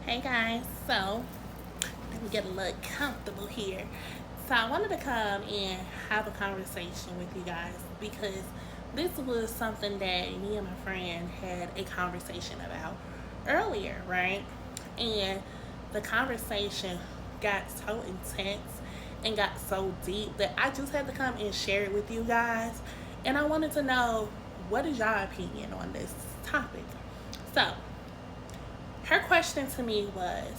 Hey guys, so let me get a little comfortable here. So I wanted to come and have a conversation with you guys because this was something that me and my friend had a conversation about earlier, right? And the conversation got so intense and got so deep that I just had to come and share it with you guys. And I wanted to know, what is your opinion on this topic? So her question to me was,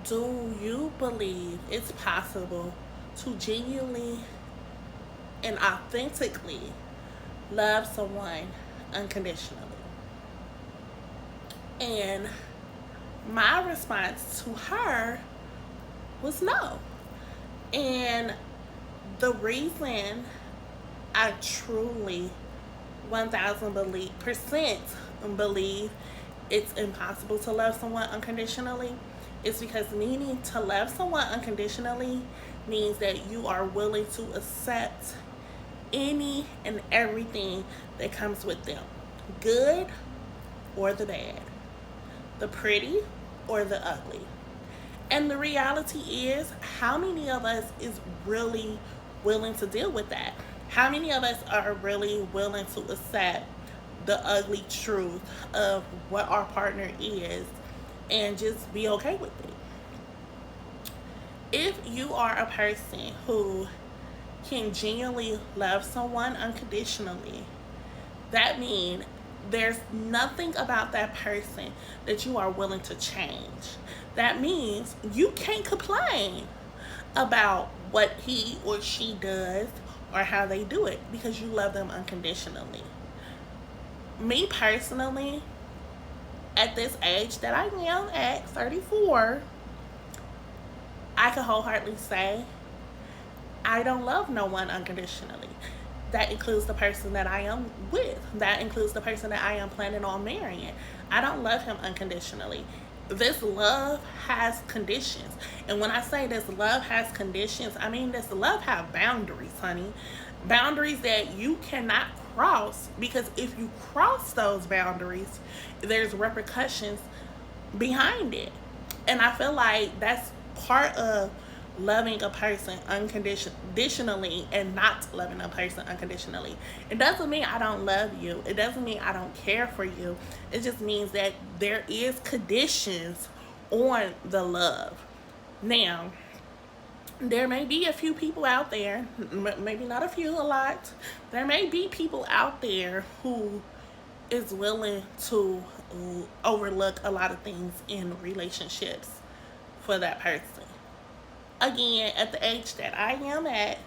do you believe it's possible to genuinely and authentically love someone unconditionally? And my response to her was no. And the reason I truly 1000% believe it's impossible to love someone unconditionally is because needing to love someone unconditionally means that you are willing to accept any and everything that comes with them, good or the bad, the pretty or the ugly. And the reality is, how many of us is really willing to deal with that? How many of us are really willing to accept the ugly truth of what our partner is and just be okay with it? If you are a person who can genuinely love someone unconditionally, that means there's nothing about that person that you are willing to change. That means you can't complain about what he or she does or how they do it because you love them unconditionally. Me personally, at this age that I am at 34, I can wholeheartedly say I don't love no one unconditionally. That includes the person that I am with. That includes the person that I am planning on marrying. I don't love him unconditionally. This love has conditions. And when I say this love has conditions, I mean this love have boundaries, honey. Boundaries that you cannot cross, because if you cross those boundaries, there's repercussions behind it. And I feel like that's part of loving a person unconditionally and not loving a person unconditionally. It doesn't mean I don't love you. It doesn't mean I don't care for you. It just means that there is conditions on the love. Now, there may be a few people out there, maybe not a few, a lot. There may be people out there who is willing to overlook a lot of things in relationships for that person. Again, at the age that I am at,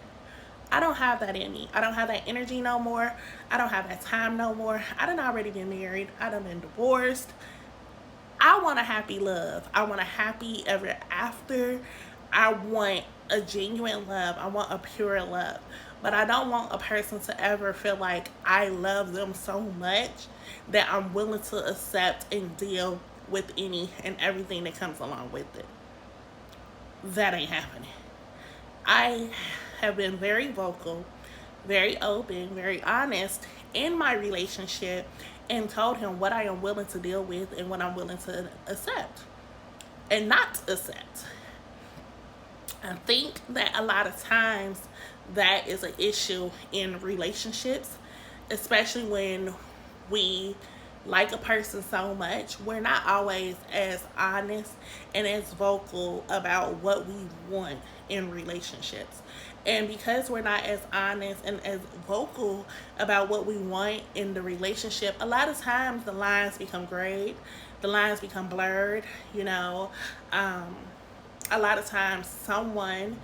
I don't have that in me. I don't have that energy no more. I don't have that time no more. I done already been married. I done been divorced. I want a happy love. I want a happy ever after. I want a genuine love. I want a pure love. But I don't want a person to ever feel like I love them so much that I'm willing to accept and deal with any and everything that comes along with it. That ain't happening. I have been very vocal, very open, very honest in my relationship and told him what I am willing to deal with and what I'm willing to accept and not accept. I think that a lot of times that is an issue in relationships, especially when we like a person so much, we're not always as honest and as vocal about what we want in relationships. And because we're not as honest and as vocal about what we want in the relationship, a lot of times the lines become grayed, the lines become blurred, you know. A lot of times someone,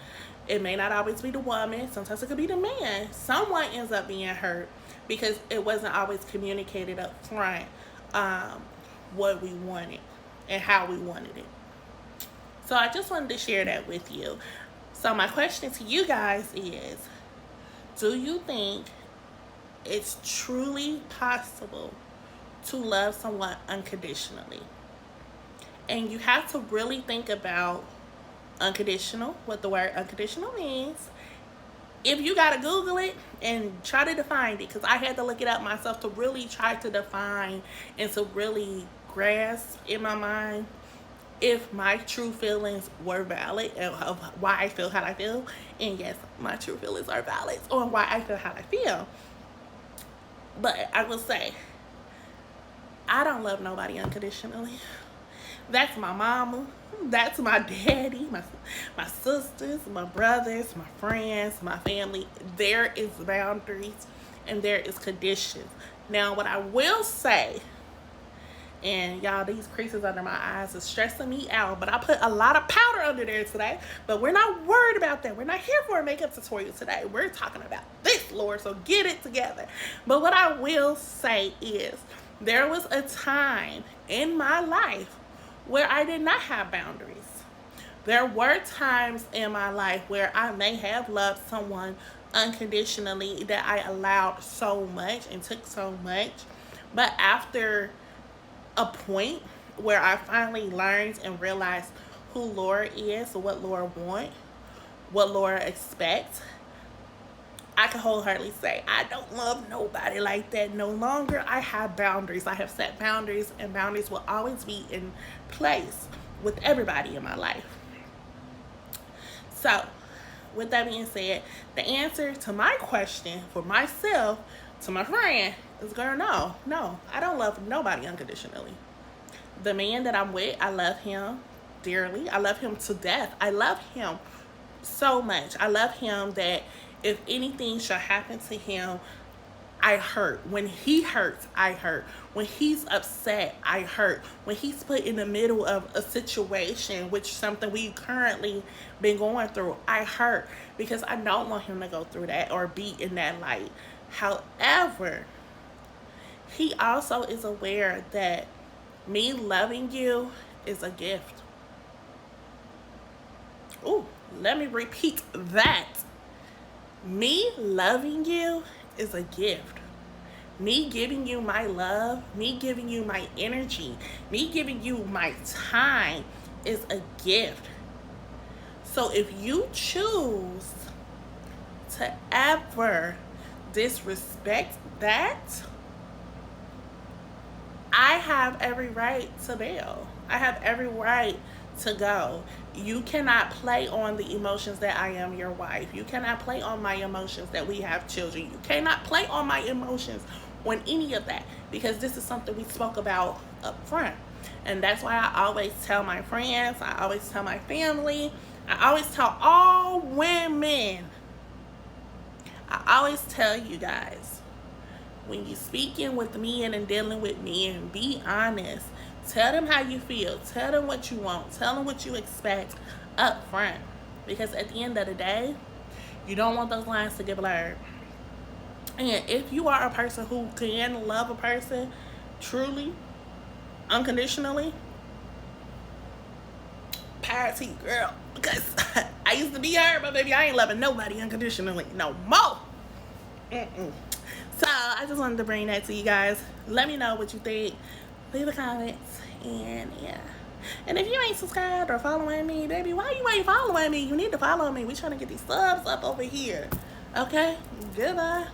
it may not always be the woman, sometimes it could be the man, someone ends up being hurt because it wasn't always communicated up front, what we wanted and how we wanted it. So I just wanted to share that with you. So my question to you guys is, do you think it's truly possible to love someone unconditionally? And you have to really think about unconditional, what the word unconditional means. If you gotta Google it and try to define it, because I had to look it up myself to really try to define and to really grasp in my mind if my true feelings were valid and of why I feel how I feel. And yes, my true feelings are valid on why I feel how I feel. But I will say, I don't love nobody unconditionally. That's my mama. That's my daddy, my sisters, my brothers, my friends, my family. There is boundaries and there is conditions. Now, what I will say, and y'all, these creases under my eyes is stressing me out, but I put a lot of powder under there today. But we're not worried about that. We're not here for a makeup tutorial today. We're talking about this, Lord, so get it together. But what I will say is, there was a time in my life where I did not have boundaries. There were times in my life where I may have loved someone unconditionally, that I allowed so much and took so much. But after a point where I finally learned and realized who Lord is, what Lord wants, what Lord expects, I can wholeheartedly say I don't love nobody like that no longer. I have boundaries. I have set boundaries, and boundaries will always be in place with everybody in my life. So, with that being said, the answer to my question for myself, to my friend, is, girl, no, I don't love nobody unconditionally. The man that I'm with, I love him dearly. I love him to death. I love him so much. I love him that if anything shall happen to him, I hurt. When he hurts, I hurt. When he's upset, I hurt. When he's put in the middle of a situation, which is something we currently been going through, I hurt, because I don't want him to go through that or be in that light. However, he also is aware that me loving you is a gift. Ooh, let me repeat that. Me loving you is a gift. Me giving you my love, me giving you my energy, me giving you my time is a gift. So if you choose to ever disrespect that, I have every right to bail. I have every right to go. You cannot play on the emotions that I am your wife. You cannot play on my emotions that we have children. You cannot play on my emotions on any of that, because this is something we spoke about up front. And that's why I always tell my friends, I always tell my family, I always tell all women, I always tell you guys, when you're speaking with men and dealing with men, be honest. Tell them how you feel. Tell them what you want. Tell them what you expect up front. Because at the end of the day, you don't want those lines to get blurred. And if you are a person who can love a person truly, unconditionally, power to you, girl. Because I used to be her, but baby, I ain't loving nobody unconditionally no more. So I just wanted to bring that to you guys. Let me know what you think. Leave a comment, and yeah. And if you ain't subscribed or following me, baby, why you ain't following me? You need to follow me. We trying to get these subs up over here. Okay? Goodbye.